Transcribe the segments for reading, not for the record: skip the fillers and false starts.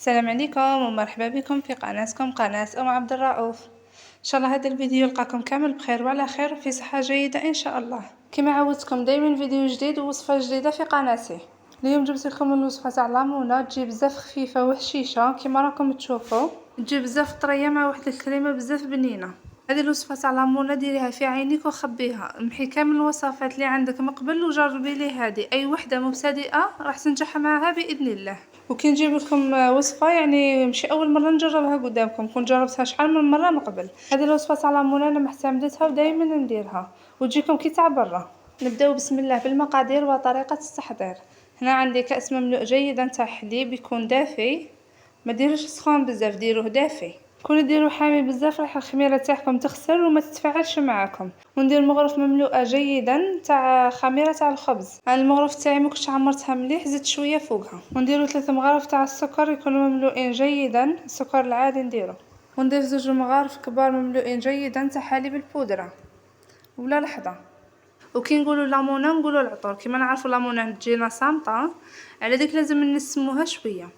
السلام عليكم ومرحبا بكم في قناتكم قناة عبد الرؤوف. ان شاء الله هذا الفيديو يلقاكم كامل بخير وعلى خير وفي صحة جيدة ان شاء الله. كما عودتكم دائما فيديو جديد ووصفة جديدة في قناتي. اليوم جبت لكم الوصفة تاع لامونة، تجي بزاف خفيفة وهشيشة كما راكم تشوفوا، تجي بزاف طرية مع واحد الكريمة بزاف بنينة. هذه الوصفة تاع لامونة ديريها في عينيك وخبيها، محي كامل الوصفات اللي عندك من قبل وجربي لي هذه. اي وحده مبتدئه راح تنجح معها باذن الله. وكي نجيب لكم وصفه يعني ماشي اول مره نجربها قدامكم، كنت جربتها شحال من مره من قبل. هذه الوصفه تاع لامونة انا معتمدتها ودائما نديرها وتجيكم كي تاع برا. نبداو بسم الله بالمقادير وطريقه التحضير. هنا عندي كاس مملوء جيدا تاع حليب، يكون دافي، ما ديروش سخون بزاف، ديروه دافي. كون ديروا حامي بزاف راح الخميره تاعكم تخسر وما تتفاعلش معاكم. وندير مغرف مملوءه جيدا تاع خميره تاع الخبز. انا المغرف تاعي ما كنتش عمرتها مليح، زدت شويه فوقها. ونديروا 3 مغارف تاع السكر يكونوا مملوئين جيدا، السكر العادي نديرو. ونضيف 2 مغارف كبار مملوئين جيدا تاع حليب البودره ولا لحظه. وكي نقولوا لامونة نقولوا العطور، كيما نعرفوا لامونة تجينا صامطه، على ديك لازم نسموها شويه.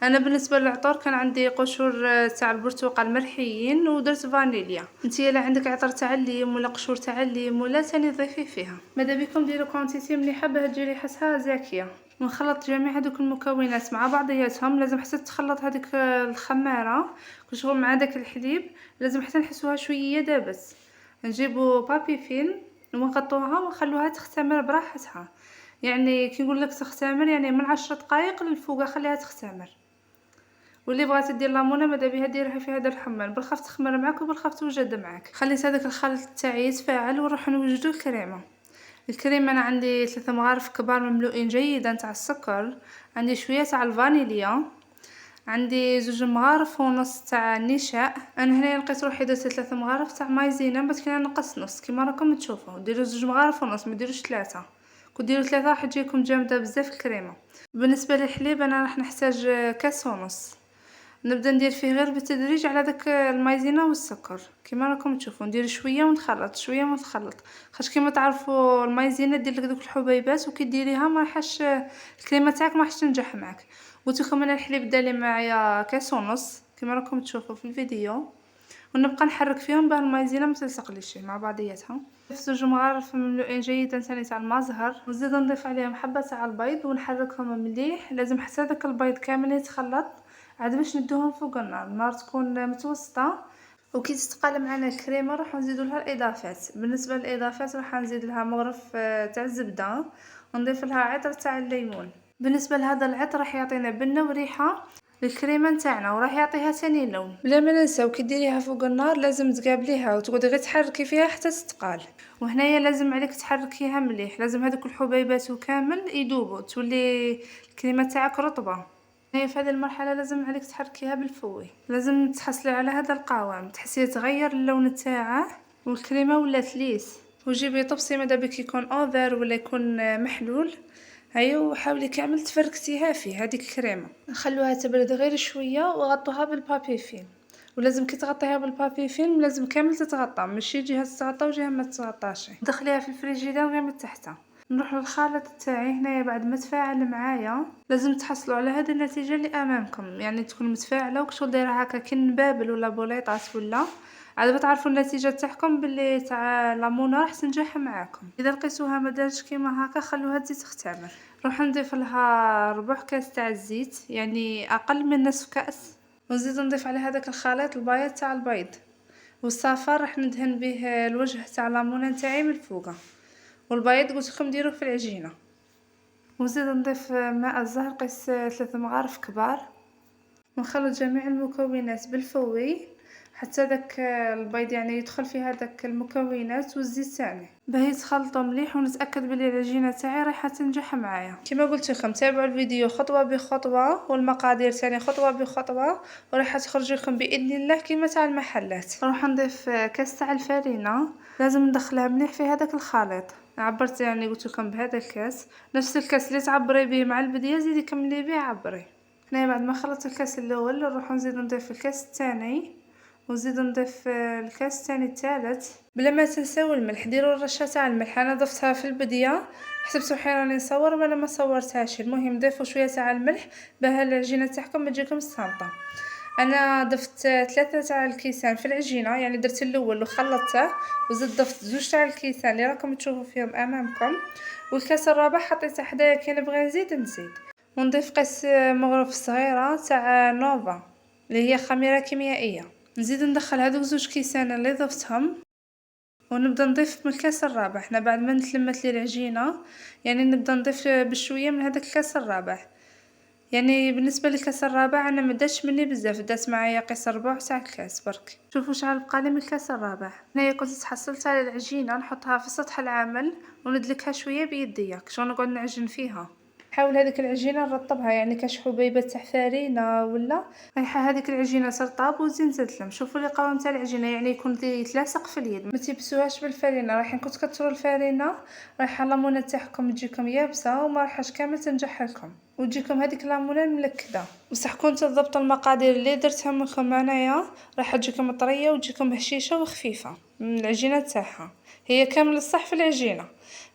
انا بالنسبه للعطور كان عندي قشور تاع البرتقال مرحيين ودرت فانيليا. نتيا الا عندك عطر تاع الليم ولا قشور تاع الليم ولا ثاني ضيفي فيها. ماذا بكم ديروا كونتيتي مليحه باه تجي ريحتها زاكيه. ونخلط جميع هذوك المكونات مع بعضياتهم. لازم حتى تخلط هذيك الخماره كشغل مع داك الحليب، لازم حتى نحسوها شويه دابت. نجيبوا بابي فيلم ونغطوها ونخلوها تختمر براحتها. يعني كي نقول لك تختمر يعني من 10 دقائق للفوق خليها تختمر. واللي بغات دير لامونه ماذا بها ديرها في هذا الحمام، بالخف تخمر معاك وبالخف توجد معاك. خليت هذاك الخليط تاعي يتفاعل ونروح نوجدو الكريمه. انا عندي 3 مغارف كبار مملوئين جيدا تاع السكر، عندي شويه تاع الفانيليا، عندي 2 مغارف ونص تاع النشاء. انا هنا لقيت روحي درت 3 مغارف تاع مايزينا، بس كنا نقص نص كيما راكم تشوفوا. ديروا 2 مغارف ونص، ما ديروش 3. كون ديروا 3 راح تجيكم جامده بزاف الكريمه. بالنسبه للحليب انا راح نحتاج كاس ونص. نبدا ندير فيه غير بالتدريج على داك المايزينا والسكر كيما راكم تشوفوا. ندير شويه ونخلط شويه ونخلط، خاطر كيما تعرفوا المايزينا دير لك دوك الحبيبات، وكي ديريها ما راحش الكريمه تاعك ما راحش تنجح معك. قلت لكم انا الحليب دالي معايا كاس ونص كيما راكم تشوفوا في الفيديو. ونبقى نحرك فيهم باه المايزينا ما تلصقليش مع بعضياتها. نضيف 2 مغارف مملوئين جيدا ثاني تاع المزهر، ونزيد نضيف عليهم حبه تاع البيض ونحركهم مليح. لازم حتى داك البيض كامل يتخلط عاد باش ندوهم فوق النار تكون متوسطه. وكي تتقال معنا الكريمه راح نزيدوا لها الاضافات. بالنسبه للاضافات راح نزيد لها مغرف تاع الزبده، ونضيف لها عطر تاع الليمون. بالنسبه لهذا العطر راح يعطينا بنه وريحه الكريمه نتاعنا، وراح يعطيها ثاني لون. بلا ما ننساو كي ديريها فوق النار لازم تقابليها وتقعدي غير تحركي فيها حتى تتقال. وهنايا لازم عليك تحركيها مليح، لازم هذوك الحبيبات كامل يذوبوا تولي الكريمه تاعك رطبه. هي في هذه المرحله لازم عليك تحركيها بالفوي، لازم تحصلي على هذا القوام تحسيه تغير اللون تاعه والكريمه ولات ليس. وجيبي طبسي ماذا بك يكون اوفر ولا يكون محلول. هيا وحاولي كامل تفركتيها فيه هذيك الكريمه. نخلوها تبرد غير شويه وغطوها بالبابي فيلم. ولازم كي تغطيها بالبابي فيلم لازم كامل تتغطى، ماشي جهه تتغطى وجهه ما تتغطاش. دخليها في الفريجيدير غير من تحت. نروح للخليط تاعي هنايا بعد ما تفاعل معايا. لازم تحصلوا على هذه النتيجه اللي امامكم، يعني تكون متفاعله وكشغل دايره هكا كي نبابل ولا بوليطات ولا عاد بتعرفوا النتيجه تاعكم باللي تاع لامونه راح تنجح معاكم. اذا لقيتوها ما دارتش كيما هكا خلوها تزيد تختمر. نروح نضيف لها ربع كاس تاع الزيت، يعني اقل من نصف كاس. ونزيد نضيف على هذاك الخليط البيض تاع البيض والصفار، راح ندهن به الوجه تاع لامونه نتاعي من الفوق. والبيض قلت لكم ديروه في العجينه. ونزيد نضيف ماء الزهر قيس 3 مغارف كبار. ونخلط جميع المكونات بالفوي حتى داك البيض يعني يدخل في هذاك المكونات والزيت ثاني باه يتخلطوا مليح. ونتاكد بلي العجينه تاعي راح تنجح معايا. كما قلت لكم تابعوا الفيديو خطوه بخطوه والمقادير ثاني خطوه بخطوه، وراح تخرج لكم باذن الله كما تاع المحلات. نروح نضيف كاس تاع الفرينه، لازم ندخلها مليح في هذاك الخليط. عبرت يعني قلت لكم بهذا الكاس، نفس الكاس اللي تعبري به مع البديه زيدي كملي به عبري. هنا بعد ما خلطت الكاس الاول نروح نزيد نضيف الكاس الثاني، ونزيد نضيف الكاس الثاني الثالث. بلا ما تنساو الملح، ديروا الرشه تاع الملح، انا ضفتها في البديه حسبتو حين راني نصور ولا ما صورتهاش. المهم ضيفوا شويه تاع الملح باه العجينه تاعكم ما تجيكم صامطه. انا ضفت 3 تاع الكيسان في العجينه، يعني درت الاول وخلطته وزدت ضفت 2 تاع الكيسان اللي راكم تشوفوا فيهم امامكم، والكاس الرابع حطيته حدايا كي نبغي نزيد. ونضيف قيس مغرف صغيره تاع نوفا اللي هي خميره كيميائيه. نزيد ندخل هذوك 2 كيسان اللي ضفتهم ونبدا نضيف من الكاس الرابع. حنا بعد ما نتلمت لي العجينه يعني نبدا نضيف بشويه من هذاك الكاس الرابع. يعني بالنسبه للكاس الرابع انا ما داش مني بزاف، دات معايا قيس ربع تاع الكاس برك. شوفوا شحال بقالي من الكاس الرابع. هنايا كنت تحصلت على العجينه نحطها في سطح العمل وندلكها شويه بيديا شلون نقعد نعجن فيها. حاول هذيك العجينه نرطبها يعني كاش حبيبه تاع فرينه ولا رايحه هذيك العجينه ترطب وزين زدلم. شوفوا لي قوام تاع العجينه يعني يكون يتلاصق في اليد، ما تيبسوهاش بالفرينه. رايحين كنت كتروا الفرينه رايحه الليمونه تاعكم تجيكم يابسه وما رايحاش كامل تنجح لكم وتجيكم هذيك الليمونه ملكده. بصح كون تضبط المقادير اللي درتها منكم انايا راح تجيكم طريه وتجيكم هشيشه وخفيفه من العجينه تاعها. هي كامل الصح في العجينه.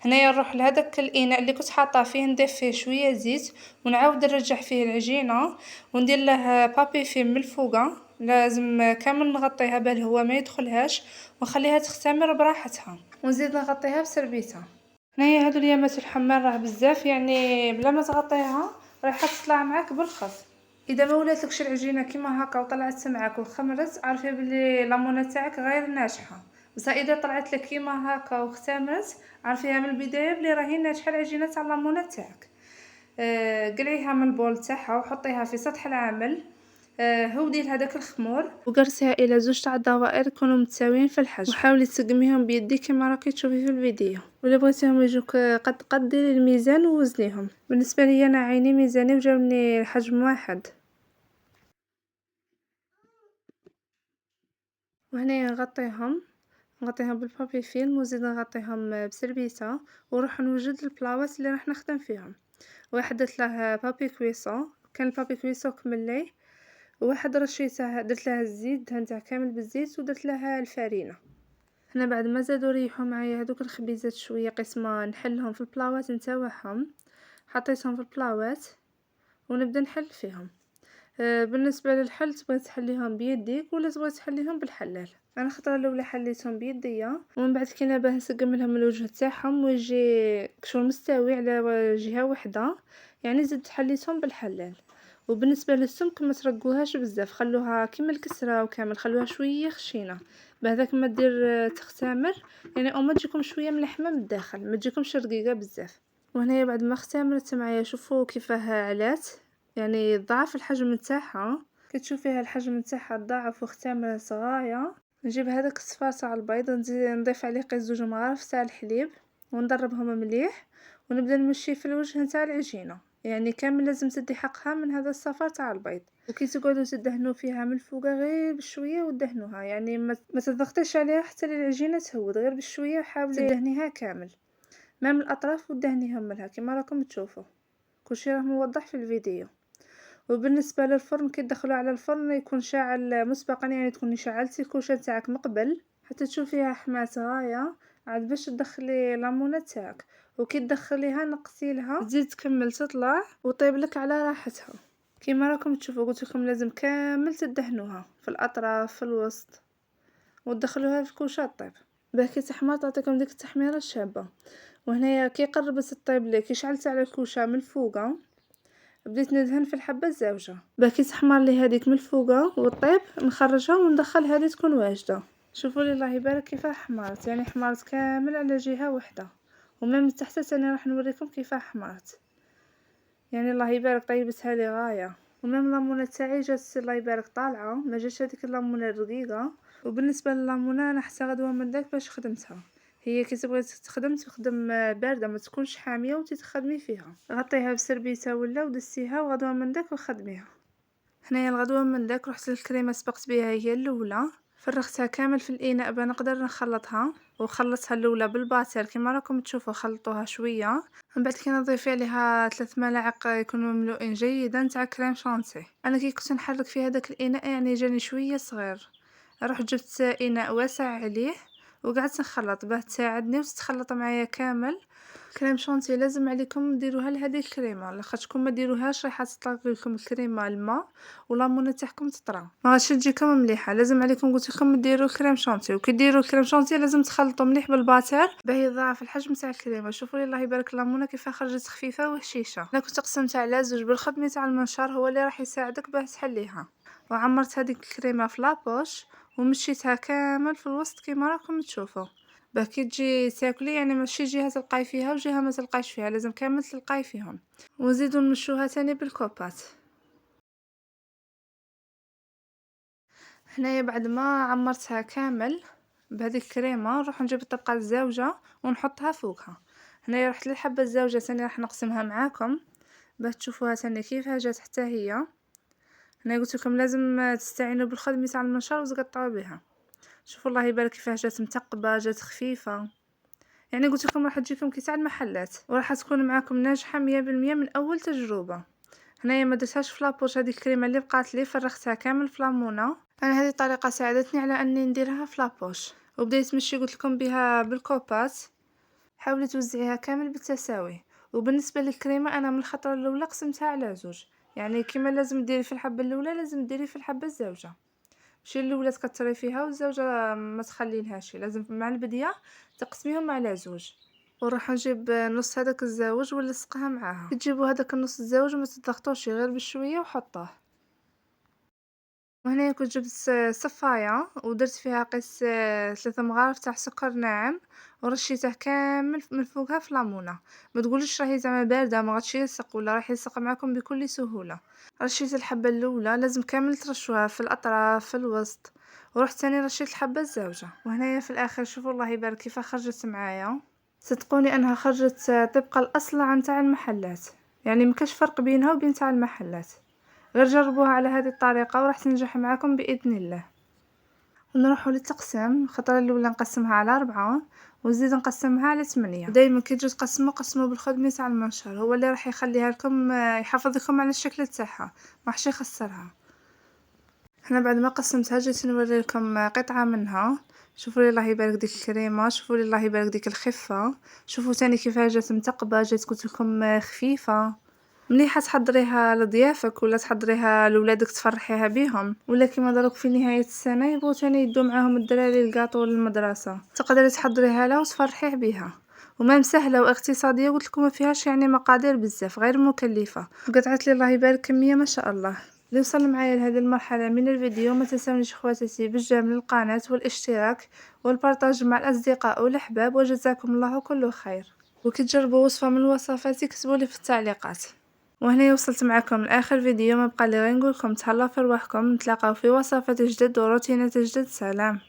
هنايا نروح لهذاك الاناء اللي كنت حاطه فيه نضيف فيه شويه زيت ونعاود نرجع فيه العجينه وندير له بابي فيم من الفوقه. لازم كامل نغطيها باه الهواء ما يدخلهاش ونخليها تختمر براحتها ونزيد نغطيها بسربيته. هنايا هادو اليامات الحمار راه بزاف يعني بلا ما تغطيها رايحه تطلع معاك بالخف. اذا ما ولاتلكش العجينه كيما هكا وطلعت معاك وخمرت عارفه بلي لامونه تاعك غير ناجحه. بصح اذا طلعت لك كيما هكا واختمرت عارفيها من البدايه بلي راهي ناجحه العجينه تاع اللامونه تاعك. قلعيها من البول تاعها وحطيها في سطح العمل. هودي لهداك الخمور وقرصيها الى 2 تاع الدوائر يكونوا متساويين في الحجم وحاولي تسقميهم بيديك كما راكي تشوفي في الفيديو. ولا بغيتيهم يجوك قد ديري الميزان ووزنيهم. بالنسبه لي انا عيني ميزاني وجاوني حجم واحد. وهنا نغطيهم بالبابي فيلم وزيد نغطيهم بسربيته ونروح نوجد البلاوات اللي راح نخدم فيهم. واحد درت له بابي كويسون، كان البابي كويسون كمل وواحد رشيته درت لها الزيت دهنتها كامل بالزيت ودرت لها الفرينه. هنا بعد ما زادوا ريحوا معايا هذوك الخبيزات شويه قسمه نحلهم في البلاوات نتاعهم. حطيتهم في البلاوات ونبدا نحل فيهم. بالنسبه للحل تبغي تحليهم بيديك ولا تبغي تحليهم بالحلال. انا خطره الاولى حليتهم بيديا ومن بعد كي نباه نسقم لهم الوجه تاعهم ويجي كشغل مستوي على جهه واحده يعني زدت حليتهم بالحلال. وبالنسبه للسمك ما ترقوهاش بزاف، خلوها كيما الكسره وكامل خلوها شويه خشينه بهذاك ما دير تختمر يعني او ما تجيكم شويه ملحمه من الداخل ما تجيكمش رقيقه بزاف. وهنايا بعد ما اختمرت معايا شوفوا كيفاه علات يعني ضعف الحجم نتاعها. كتشوفيها الحجم نتاعها ضعف واختمرت صغايه. نجيب هذاك الصفار تاع البيض نضيف عليه قيس 2 مغارف تاع الحليب ونضربهم مليح ونبدا نمشي في الوجه نتاع العجينه. يعني كامل لازم تدي حقها من هذا الصفار تاع البيض وكي تقعدوا تدهنوا فيها من الفوق غير بشويه ودهنوها يعني ما تضغطيش عليها حتى العجينه تهود غير بشويه وحاولي تدهنيها كامل ما من الاطراف ودهنيهم منها كما راكم تشوفوا كلشي راه موضح في الفيديو. وبالنسبه للفرن كي تدخلوا على الفرن يكون شاعل مسبقا يعني تكوني شعلتي الكوشه تاعك من قبل حتى تشوفيها حمات غايه عاد باش تدخلي لامونه تاعك. وكي تدخليها نقصي لها تزيد تكمل تطلع وطيب لك على راحتها. كيما راكم تشوفوا قلت لكم لازم كامل تدهنوها في الاطراف في الوسط وتدخلوها في الكوشه طيب باه كي تحمر تعطيكم ديك التحميره الشابه. وهنايا كي قربت الطيب لي كي شعلت على الكوشه من الفوقه بديت ندهن في الحبه الزوجه باه كي تحمر لي هذيك من الفوقه والطيب نخرجها وندخل هذه تكون واجده. شوفوا لي الله يبارك كيف حمرت يعني حمرت كامل على جهه واحده ومن تحت ثاني راح نوريكم كيف حمرت يعني الله يبارك طيبتها لي غايه. ومن الليمونه تاعي جات الله يبارك طالعه ما جاتش هذيك الليمونه الرقيقه. وبالنسبه للليمونه انا حتى غدوه من داك باش خدمتها هي كي تبغي تخدم بارده ما تكونش حاميه وتتخدمي فيها غطيها بسربيته ولا ودسيها وغدوه من داك وخدميها. هنايا الغدوه من داك رحت للكريمه سبقت بها هي الاولى فرغتها كامل في الاناء باه نقدر نخلطها وخلطها الاولى بالباتر كما راكم تشوفوا خلطوها شويه من بعد كي نضيف عليها 3 ملاعق يكونوا مملوئين جيدا تاع كريم شانتي. انا كي كنت نحرك في هذاك الاناء يعني جاني شويه صغير رحت جبت اناء واسع عليه وقعدت نخلط باه تساعدني وتتخلط معايا كامل. كريم شونتي لازم عليكم ديروها لهذه الكريمه، لاخاطش ما ديروهاش راح تطلق لكم الكريمه الماء ولامونه تاعكم تطرى، ما غاديش تجيكم مليحه. لازم عليكم قلت لكم ديروا كريم شونتي، وكي ديروا الكريم شونتي لازم تخلطوا مليح بالباتر باه يضاعف الحجم تاع الكريمه. شوفوا لي الله يبارك اللامونه كيف خرجت خفيفه وهشيشه. انا كنت قسمتها على زوج بالخدمه تاع المنشار، هو اللي راح يساعدك باه تحليها. وعمرت هذيك الكريمه في لابوش ومشيتها كامل في الوسط كيما راكم تشوفوا، باه كي تجي تاكلي يعني ماشي جهه تلقاي فيها وجهه ما تلقايش فيها، لازم كامل تلقاي فيهم. ونزيدو نمشوها تاني بالكوبات. هنايا بعد ما عمرتها كامل بهذيك الكريمه نروح نجيب الطبقه الزاوجه ونحطها فوقها. هنايا رحت للحبه الزاوجه ثاني راح نقسمها معاكم باه تشوفوها ثاني كيفها جات حتى هي. هنا قلت لكم لازم تستعينوا بالخدمه تاع المنشار وتقطعوا بها. شوفوا الله يبارك كيفاه جات متقبه، جات خفيفه، يعني قلت لكم راح تجيكم كي تاع المحلات وراح تكون معاكم ناجحه 100% من اول تجربه. هنايا ما درتهاش في لابوش، هذه الكريمه اللي بقات لي فرغتها كامل في لامونه. انا هذه الطريقه ساعدتني على اني نديرها في لابوش. وبديت مشي قلت لكم بها بالكوبات، حاولي توزعيها كامل بالتساوي. وبالنسبه للكريمه انا من الخطره الاولى قسمتها على زوج، يعني كيما لازم ديري في الحبه الاولى لازم ديري في الحبه الزوجه، ماشي الاولى تكثري فيها والزوجه ما تخليلهاش، لازم مع البديه تقسميهم على زوج. وراح نجيب نص هذاك الزاوج ونلصقها معاها. تجيبوا هذاك النص الزاوج ما تضغطوش غير بشويه وحطوه. وهنا كنت جبت صفايه ودرت فيها قيس 3 مغارف تاع سكر ناعم ورشيته كامل من فوقها في لامونه. ما تقولوش راهي زعما بارده ما غاديش يلصق ولا راح يلصق معكم بكل سهوله. رشيت الحبه الاولى لازم كامل ترشوها في الاطراف في الوسط، ورحت ثاني رشيت الحبه الزوجه. وهنايا في الاخر شوفوا الله يبارك كيف خرجت معايا. صدقوني انها خرجت طبق الاصل عن تاع المحلات، يعني ما كاش فرق بينها وبين تاع المحلات. غير جربوها على هذه الطريقه وراح تنجح معكم باذن الله. ونروحوا للتقسيم. الخطره الاولى نقسمها على 4 ونزيد نقسمها على 8. دائما كي تجوا تقسموا قسموا بالخدمه تاع المنشار، هو اللي راح يخليها لكم يحافظ لكم على الشكل تاعها، ما راحش يخسرها. هنا بعد ما قسمتها جيت نوري لكم قطعه منها. شوفوا لي الله يبارك ديك الكريمه، شوفوا لي الله يبارك ديك الخفه، شوفوا ثاني كيفاه جات متقبه، جات قلت لكم خفيفه مليحه تحضريها لضيافك ولا تحضريها لولادك تفرحيها بيهم، ولا كيما دروك في نهايه السنه يبغوا ثاني يدوا معاهم الدراري الكاطو للمدرسه تقدري تحضريها له وتفرحيه بيها. ومام سهله واقتصاديه قلت لكم ما فيهاش يعني مقادير بزاف، غير مكلفه. وقطعت لي الله يبارك كميه ما شاء الله. اللي وصل معايا لهذه المرحله من الفيديو ما تنسونيش خواتاتي بالدعم للقناه والاشتراك والبارطاج مع الاصدقاء والاحباب، وجزاكم الله كل خير. وكي تجربوا وصفه من الوصفات اكتبوا لي في التعليقات. وهنا وصلت معكم لاخر فيديو، ما بقى لي غير نقول لكم تهلاو في رواحكم، نتلاقاو في وصفات جدد وروتينات جدد. سلام.